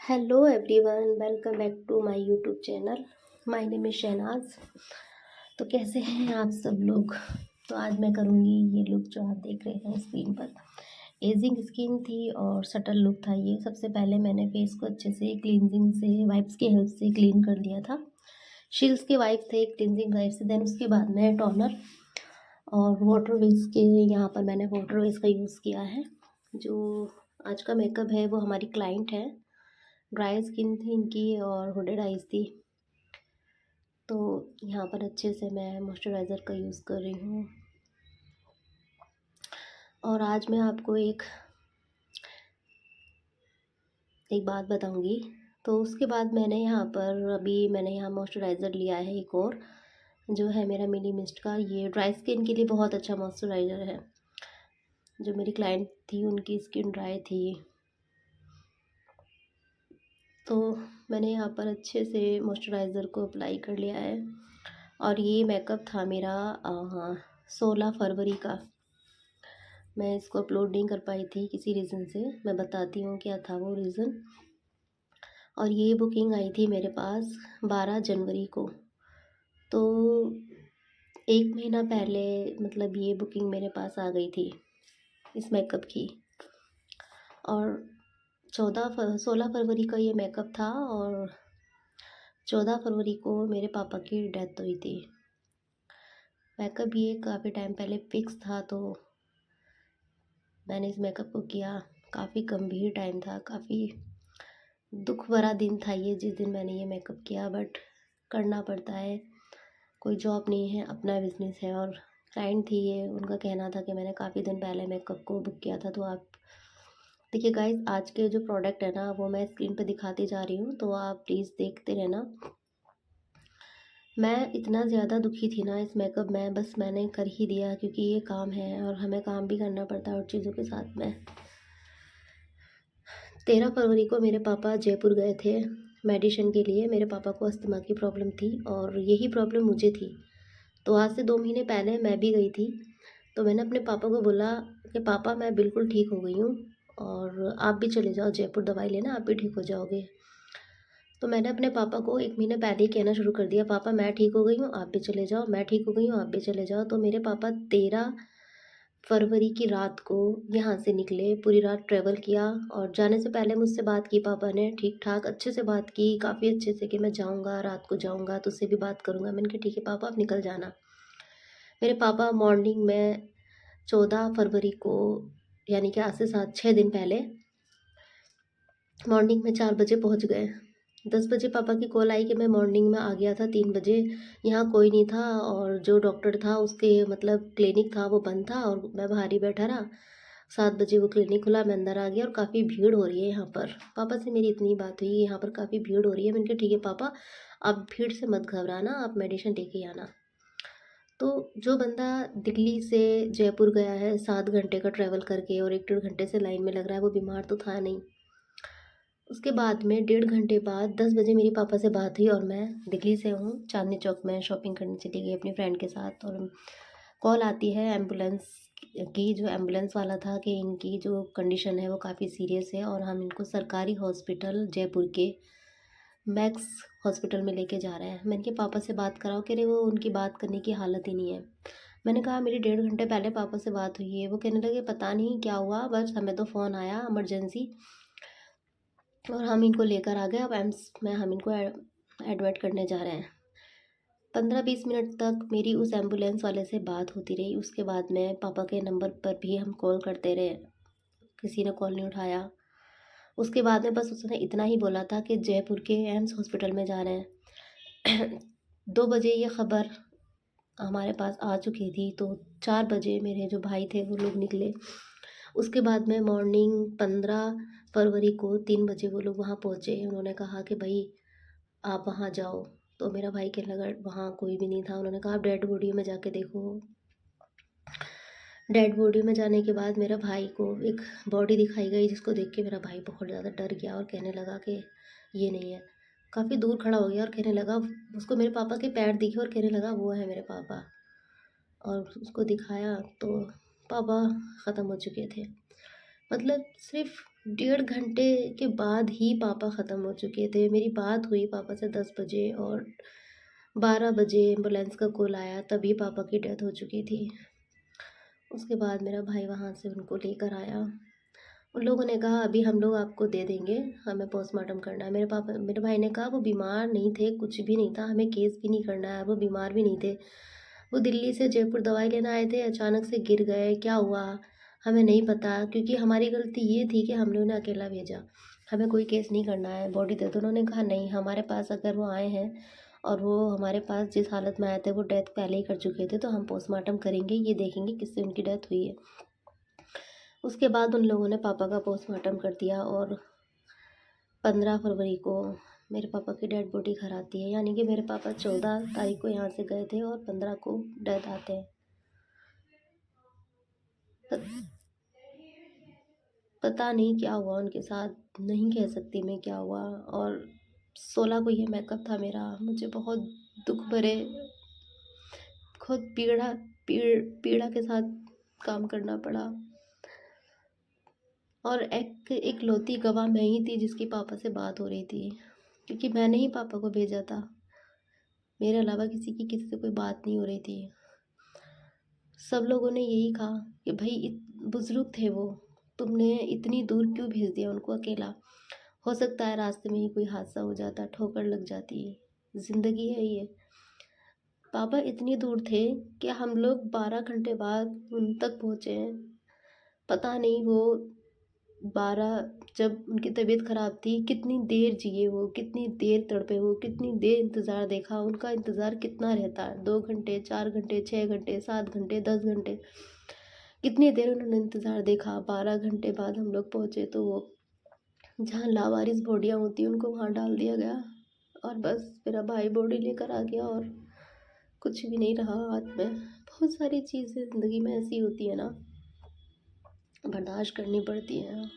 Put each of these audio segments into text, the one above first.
Hello everyone, welcome back to my YouTube channel. My name is Shahnaz. तो कैसे हैं आप सब लोग। तो आज मैं करूँगी ये लुक जो आप देख रहे हैं स्क्रीन पर। एजिंग स्किन थी और सटल लुक था ये। सबसे पहले मैंने फेस को अच्छे से क्लींजिंग से वाइप्स की हेल्प से क्लीन कर लिया था। शील्स के वाइप थे क्लींजिंग वाइप से। देन उसके बाद में टोनर और वाटर बेस के यहाँ पर मैंने वाटर बेस का यूज़ किया है। जो आज का मेकअप है वो हमारी क्लाइंट है। ड्राई स्किन थी इनकी और हुडेड आइज़ थी। तो यहाँ पर अच्छे से मैं मॉइस्चराइज़र का यूज़ कर रही हूँ। और आज मैं आपको एक बात बताऊँगी। तो उसके बाद मैंने यहाँ मॉइस्चराइज़र लिया है एक और, जो है मेरा मिनी मिस्ट का। ये ड्राई स्किन के लिए बहुत अच्छा मॉइस्चराइज़र है। जो मेरी क्लाइंट थी उनकी स्किन ड्राई थी, तो मैंने यहाँ पर अच्छे से मॉइस्चराइज़र को अप्लाई कर लिया है। और ये मेकअप था मेरा 16 फरवरी का। मैं इसको अपलोड नहीं कर पाई थी किसी रीज़न से, मैं बताती हूँ क्या था वो रीज़न। और ये बुकिंग आई थी मेरे पास 12 जनवरी को। तो एक महीना पहले मतलब ये बुकिंग मेरे पास आ गई थी इस मेकअप की। और 16 फरवरी का ये मेकअप था और 14 फरवरी को मेरे पापा की डेथ हुई थी। मेकअप ये काफ़ी टाइम पहले फिक्स था, तो मैंने इस मेकअप को किया। काफ़ी गंभीर टाइम था, काफ़ी दुख भरा दिन था ये जिस दिन मैंने ये मेकअप किया, बट करना पड़ता है। कोई जॉब नहीं है, अपना बिजनेस है। और क्लाइंट थी ये, उनका कहना था कि मैंने काफ़ी दिन पहले मेकअप को बुक किया था। तो आप देखिए गाइस, आज के जो प्रोडक्ट है ना वो मैं स्क्रीन पे दिखाती जा रही हूँ, तो आप प्लीज़ देखते रहना। मैं इतना ज़्यादा दुखी थी ना इस मेकअप में, बस मैंने कर ही दिया क्योंकि ये काम है और हमें काम भी करना पड़ता है और चीज़ों के साथ में। 13 फरवरी को मेरे पापा जयपुर गए थे मेडिसिन के लिए। मेरे पापा को अस्थमा की प्रॉब्लम थी और यही प्रॉब्लम मुझे थी। तो आज से 2 महीने पहले मैं भी गई थी। तो मैंने अपने पापा को बोला कि पापा मैं बिल्कुल ठीक हो गई हूँ और आप भी चले जाओ जयपुर दवाई लेना, आप भी ठीक हो जाओगे। तो मैंने अपने पापा को 1 महीने पहले ही कहना शुरू कर दिया, पापा मैं ठीक हो गई हूँ, आप भी चले जाओ, मैं ठीक हो गई हूँ, आप भी चले जाओ। तो मेरे पापा 13 फरवरी की रात को यहाँ से निकले, पूरी रात ट्रैवल किया। और जाने से पहले मुझसे बात की पापा ने, ठीक ठाक अच्छे से बात की, काफ़ी अच्छे से, कि मैं जाऊँगा, रात को जाऊँगा, तुझसे भी बात करूँगा। मैंने कहा ठीक है पापा, आप निकल जाना। मेरे पापा मॉर्निंग में 14 फरवरी को, यानी कि आज से 6 दिन पहले मॉर्निंग में 4 बजे पहुँच गए। 10 बजे पापा की कॉल आई कि मैं मॉर्निंग में आ गया था 3 बजे। यहाँ कोई नहीं था और जो डॉक्टर था उसके मतलब क्लिनिक था वो बंद था और मैं बाहर ही बैठा रहा। 7 बजे वो क्लिनिक खुला, मैं अंदर आ गया और काफ़ी भीड़ हो रही है यहाँ पर। पापा से मेरी इतनी बात हुई, यहाँ पर काफ़ी भीड़ हो रही है। मैंने कहा ठीक है पापा, आप भीड़ से मत घबराना, आप मेडिसिन लेके आना। तो जो बंदा दिल्ली से जयपुर गया है 7 घंटे का ट्रैवल करके और 1 डेढ़ घंटे से लाइन में लग रहा है, वो बीमार तो था नहीं। उसके बाद में 1.5 घंटे बाद 10 बजे मेरे पापा से बात हुई और मैं दिल्ली से हूँ, चांदनी चौक में शॉपिंग करने चली गई अपनी फ्रेंड के साथ। और कॉल आती है एम्बुलेंस की। जो एम्बुलेंस वाला था कि इनकी जो कंडीशन है वो काफ़ी सीरियस है और हम इनको सरकारी हॉस्पिटल जयपुर के मैक्स हॉस्पिटल में लेके जा रहे हैं। मैंने कहा पापा से बात कराओ, कह रहे वो उनकी बात करने की हालत ही नहीं है। मैंने कहा मेरी 1.5 घंटे पहले पापा से बात हुई है। वो कहने लगे पता नहीं क्या हुआ, बस हमें तो फ़ोन आया इमरजेंसी और हम इनको लेकर आ गए। अब एम्स में हम इनको एडमिट करने जा रहे हैं। 15-20 मिनट तक मेरी उस एम्बुलेंस वाले से बात होती रही। उसके बाद में पापा के नंबर पर भी हम कॉल करते रहे, किसी ने कॉल नहीं उठाया। उसके बाद में बस उसने इतना ही बोला था कि जयपुर के एम्स हॉस्पिटल में जा रहे हैं। 2 बजे ये ख़बर हमारे पास आ चुकी थी, तो 4 बजे मेरे जो भाई थे वो लोग निकले। उसके बाद में मॉर्निंग 15 फरवरी को 3 बजे वो लोग वहाँ पहुँचे। उन्होंने कहा कि भाई आप वहाँ जाओ। तो मेरा भाई कहने लगा वहाँ कोई भी नहीं था। उन्होंने कहा आप डेड बॉडी में जाके देखो। डेड बॉडी में जाने के बाद मेरा भाई को एक बॉडी दिखाई गई, जिसको देख के मेरा भाई बहुत ज़्यादा डर गया और कहने लगा कि ये नहीं है। काफ़ी दूर खड़ा हो गया और कहने लगा, उसको मेरे पापा के पैर दिखे और कहने लगा वो है मेरे पापा। और उसको दिखाया तो पापा ख़त्म हो चुके थे। मतलब सिर्फ डेढ़ घंटे के बाद ही पापा ख़त्म हो चुके थे। मेरी बात हुई पापा से 10 बजे और 12 बजे एम्बुलेंस का कॉल आया, तभी पापा की डेथ हो चुकी थी। उसके बाद मेरा भाई वहाँ से उनको लेकर आया। उन लोगों ने कहा अभी हम लोग आपको दे देंगे, हमें पोस्टमार्टम करना है। मेरे भाई ने कहा वो बीमार नहीं थे, कुछ भी नहीं था, हमें केस भी नहीं करना है, वो बीमार भी नहीं थे। वो दिल्ली से जयपुर दवाई लेने आए थे, अचानक से गिर गए, क्या हुआ हमें नहीं पता, क्योंकि हमारी गलती ये थी कि हम लोगों ने अकेला भेजा। हमें कोई केस नहीं करना है, बॉडी दे दो। उन्होंने कहा नहीं, हमारे पास अगर वो आए हैं और वो हमारे पास जिस हालत में आए थे वो डेथ पहले ही कर चुके थे, तो हम पोस्टमार्टम करेंगे, ये देखेंगे किससे उनकी डेथ हुई है। उसके बाद उन लोगों ने पापा का पोस्टमार्टम कर दिया और 15 फरवरी को मेरे पापा की डेड बॉडी घर आती है। यानी कि मेरे पापा 14 तारीख को यहाँ से गए थे और 15 को डेथ आते हैं। पता नहीं क्या हुआ उनके साथ, नहीं कह सकती मैं क्या हुआ। और 16 को ये मेकअप था मेरा। मुझे बहुत दुख भरे, खुद पीड़ा के साथ काम करना पड़ा। और इकलौती गवाह मैं ही थी जिसकी पापा से बात हो रही थी, क्योंकि मैंने ही पापा को भेजा था। मेरे अलावा किसी से कोई बात नहीं हो रही थी। सब लोगों ने यही कहा कि भाई बुजुर्ग थे वो, तुमने इतनी दूर क्यों भेज दिया उनको अकेला। हो सकता है रास्ते में ही कोई हादसा हो जाता, ठोकर लग जाती, जिंदगी है ये। पापा इतनी दूर थे कि हम लोग 12 घंटे बाद उन तक पहुँचे हैं। पता नहीं वो 12, जब उनकी तबीयत ख़राब थी, कितनी देर जिए वो, कितनी देर तड़पे वो, कितनी देर इंतज़ार देखा। उनका इंतज़ार कितना रहता है, 2 घंटे, 4 घंटे, 6 घंटे, 7 घंटे, 10 घंटे, कितनी देर उन्होंने इंतज़ार देखा। 12 घंटे बाद हम लोग पहुँचे तो वो जहाँ लावारिस बॉडियाँ होती हैं उनको वहाँ डाल दिया गया। और बस मेरा भाई बॉडी लेकर आ गया और कुछ भी नहीं रहा हाथ में। बहुत सारी चीज़ें ज़िंदगी में ऐसी होती है ना, बर्दाश्त करनी पड़ती हैं।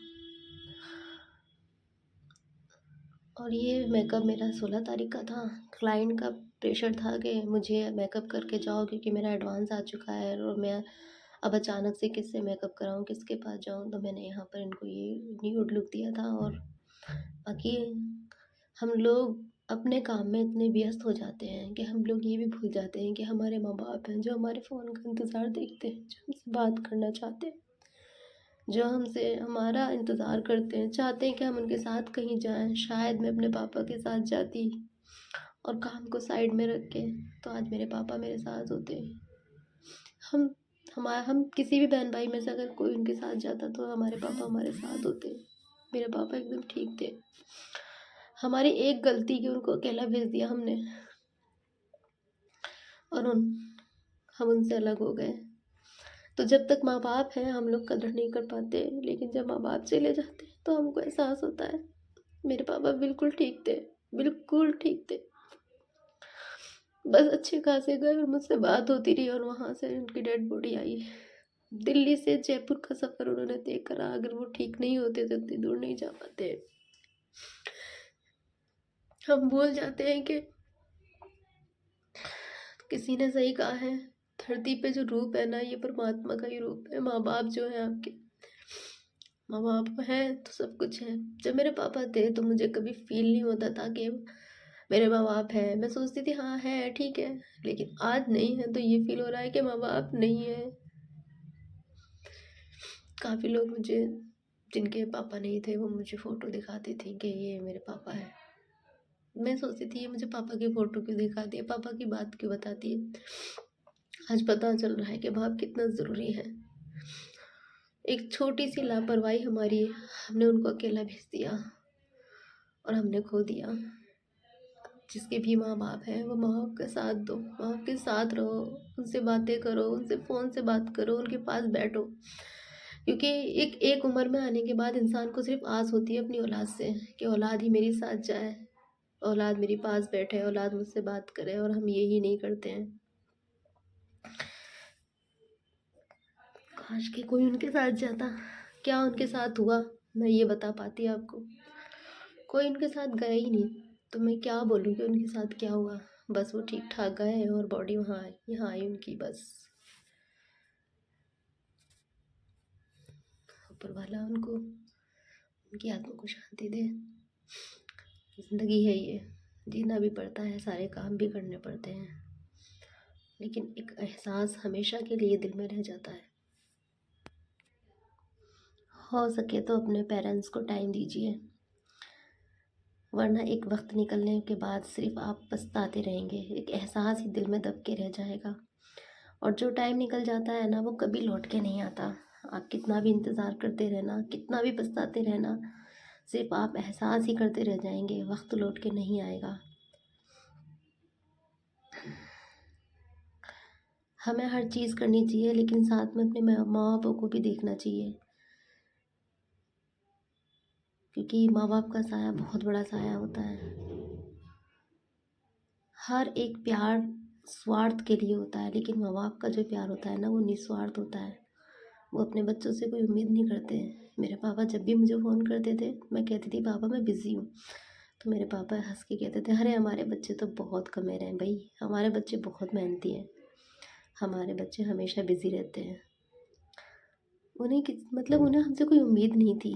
और ये मेकअप मेरा 16 तारीख का था। क्लाइंट का प्रेशर था कि मुझे मेकअप करके जाओ, क्योंकि मेरा एडवांस आ चुका है और मैं अब अचानक से किससे मेकअप कराऊं, किसके पास जाऊं। तो मैंने यहाँ पर इनको ये न्यूड लुक दिया था। और बाकी हम लोग अपने काम में इतने व्यस्त हो जाते हैं कि हम लोग ये भी भूल जाते हैं कि हमारे माँ बाप हैं जो हमारे फ़ोन का इंतज़ार देखते हैं, जो हमसे बात करना चाहते हैं, जो हमसे हमारा इंतज़ार करते हैं, चाहते हैं कि हम उनके साथ कहीं जाएं। शायद मैं अपने पापा के साथ जाती और काम को साइड में रख के, तो आज मेरे पापा मेरे साथ होते। हम किसी भी बहन भाई में से अगर कोई उनके साथ जाता तो हमारे पापा हमारे साथ होते। मेरे पापा एकदम ठीक थे। हमारी एक गलती की उनको अकेला भेज दिया हमने, और हम उनसे अलग हो गए। तो जब तक माँ बाप हैं हम लोग कदर नहीं कर पाते, लेकिन जब माँ बाप चले जाते हैं तो हमको एहसास होता है। मेरे पापा बिल्कुल ठीक थे, बिल्कुल ठीक थे। बस अच्छे खासे गए और मुझसे बात होती रही और वहाँ से उनकी डेड बॉडी आई। दिल्ली से जयपुर का सफ़र उन्होंने तय करा। अगर वो ठीक नहीं होते तो इतनी दूर नहीं जा पाते। हम भूल जाते हैं कि किसी ने सही कहा है, धरती पे जो रूप है ना, ये परमात्मा का ही रूप है। माँ बाप जो है आपके, माँ बाप है तो सब कुछ है। जब मेरे पापा थे तो मुझे कभी फील नहीं होता था कि मेरे माँ बाप हैं। मैं सोचती थी हाँ है, ठीक है। लेकिन आज नहीं है तो ये फील हो रहा है कि माँ बाप नहीं है। काफ़ी लोग मुझे, जिनके पापा नहीं थे, वो मुझे फ़ोटो दिखाती थी कि ये मेरे पापा है। मैं सोचती थी ये मुझे पापा की फ़ोटो क्यों दिखाती है, पापा की बात क्यों बताती है। आज पता चल रहा है कि बाप कितना ज़रूरी है। एक छोटी सी लापरवाही हमारी, हमने उनको अकेला भेज दिया और हमने खो दिया। जिसके भी माँ बाप हैं वो माँ बाप का साथ दो, माँ बाप के साथ रहो, उनसे बातें करो, उनसे फ़ोन से बात करो, उनके पास बैठो। क्योंकि एक उम्र में आने के बाद इंसान को सिर्फ आस होती है अपनी औलाद से कि औलाद ही मेरी साथ जाए, औलाद मेरे पास बैठे, औलाद मुझसे बात करे, और हम यही नहीं करते हैं। काश कि कोई उनके साथ जाता। क्या उनके साथ हुआ मैं ये बता पाती आपको? कोई उनके साथ गया ही नहीं, तो मैं क्या बोलूँ कि उनके साथ क्या हुआ। बस वो ठीक ठाक गए और बॉडी वहाँ आई, यहाँ आई उनकी। बस ऊपर वाला उनको उनकी आत्मा को शांति दे। ज़िंदगी है ये, जीना भी पड़ता है, सारे काम भी करने पड़ते हैं, लेकिन एक एहसास हमेशा के लिए दिल में रह जाता है। हो सके तो अपने पेरेंट्स को टाइम दीजिए, वरना एक वक्त निकलने के बाद सिर्फ आप पछताते रहेंगे, एक एहसास ही दिल में दब के रह जाएगा। और जो टाइम निकल जाता है ना, वो कभी लौट के नहीं आता। आप कितना भी इंतज़ार करते रहना, कितना भी पछताते रहना, सिर्फ आप एहसास ही करते रह जाएंगे, वक्त लौट के नहीं आएगा। हमें हर चीज़ करनी चाहिए, लेकिन साथ में अपने माँ बापों को भी देखना चाहिए, क्योंकि माँ बाप का साया बहुत बड़ा साया होता है। हर एक प्यार स्वार्थ के लिए होता है, लेकिन माँ बाप का जो प्यार होता है ना, वो निस्वार्थ होता है। वो अपने बच्चों से कोई उम्मीद नहीं करते। मेरे पापा जब भी मुझे फ़ोन करते थे, मैं कहती थी पापा मैं बिज़ी हूँ, तो मेरे पापा हंस के कहते थे अरे हमारे बच्चे तो बहुत कमेरे हैं भाई, हमारे बच्चे बहुत मेहनती हैं, हमारे बच्चे हमेशा बिज़ी रहते हैं। मतलब उन्हें हमसे कोई उम्मीद नहीं थी,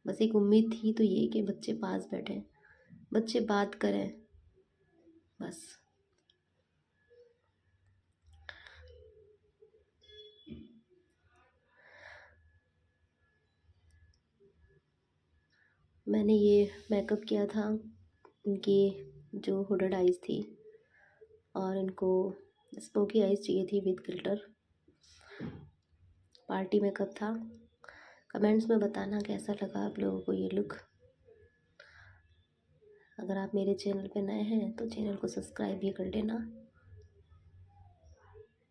बस एक उम्मीद थी तो ये कि बच्चे पास बैठें, बच्चे बात करें, बस। मैंने ये मेकअप किया था, इनकी जो हुडड आइज़ थी, और इनको स्मोकी आइज़ चाहिए थी विद गिल्टर। पार्टी मेकअप था। कमेंट्स में बताना कैसा लगा आप लोगों को ये लुक। अगर आप मेरे चैनल पे नए हैं तो चैनल को सब्सक्राइब भी कर लेना,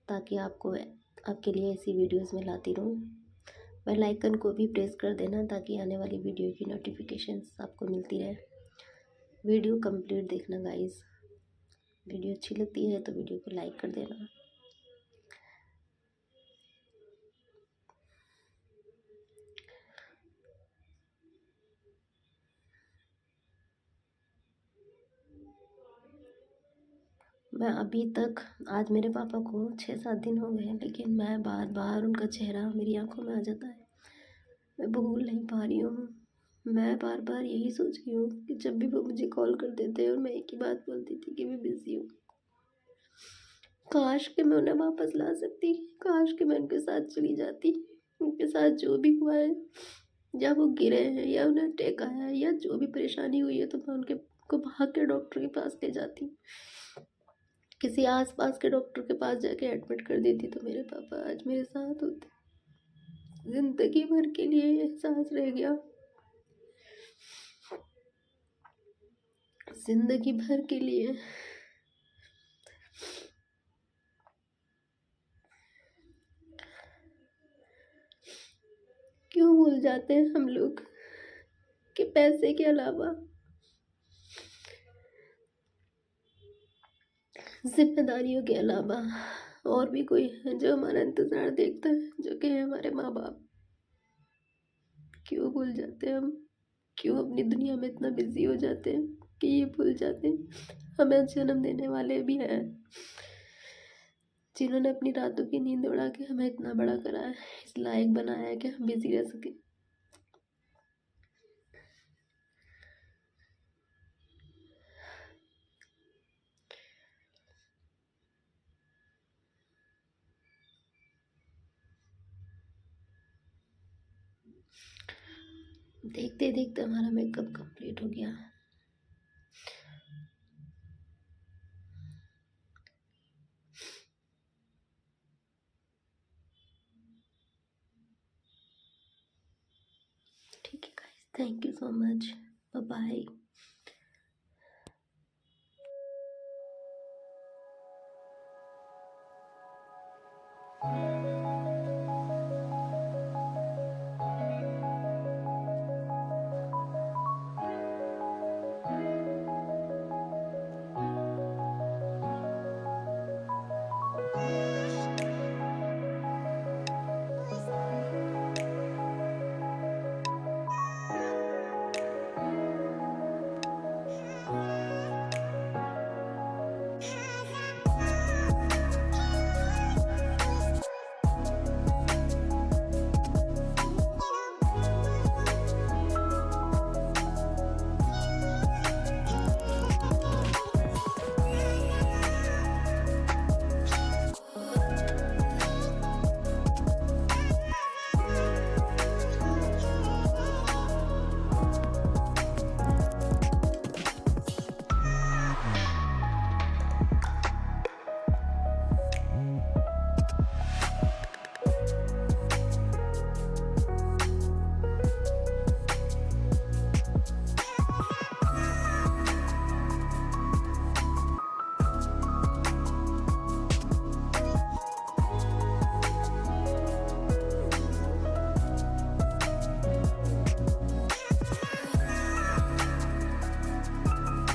ताकि आपके लिए ऐसी वीडियोस में लाती रहूँ। बेल आइकन को भी प्रेस कर देना, ताकि आने वाली वीडियो की नोटिफिकेशंस आपको मिलती रहे। वीडियो कंप्लीट देखना गाइस। वीडियो अच्छी लगती है तो वीडियो को लाइक कर देना। मैं अभी तक, आज मेरे पापा को 6-7 दिन हो गए हैं, लेकिन मैं बार बार उनका चेहरा मेरी आंखों में आ जाता है। मैं भूल नहीं पा रही हूँ। मैं बार बार यही सोच रही हूँ कि जब भी वो मुझे कॉल कर देते हैं और मैं एक ही बात बोलती थी कि मैं बिज़ी हूँ, काश कि मैं उन्हें वापस ला सकती, काश कि मैं उनके साथ चली जाती। उनके साथ जो भी हुआ है, या वो गिरे हैं या उन्हें अटैक आया है या जो भी परेशानी हुई है, तो मैं उनके को भाग के डॉक्टर के पास ले जाती, किसी आसपास के डॉक्टर के पास जाके एडमिट कर देती, तो मेरे पापा आज मेरे साथ होते। जिंदगी भर के लिए एहसास रह गया, जिंदगी भर के लिए। क्यों भूल जाते हैं हम लोग कि पैसे के अलावा जिम्मेदारियों के अलावा और भी कोई है जो हमारा इंतज़ार देखता है, जो कि है हमारे माँ बाप। क्यों भूल जाते हैं हम, क्यों अपनी दुनिया में इतना बिजी हो जाते हैं कि ये भूल जाते हैं हमें जन्म देने वाले भी हैं, जिन्होंने अपनी रातों की नींद उड़ा के हमें इतना बड़ा करा है, इस लायक बनाया है कि हम बिजी रह सके। देखते देखते हमारा मेकअप कंप्लीट हो गया। ठीक है guys, thank you so much, bye bye.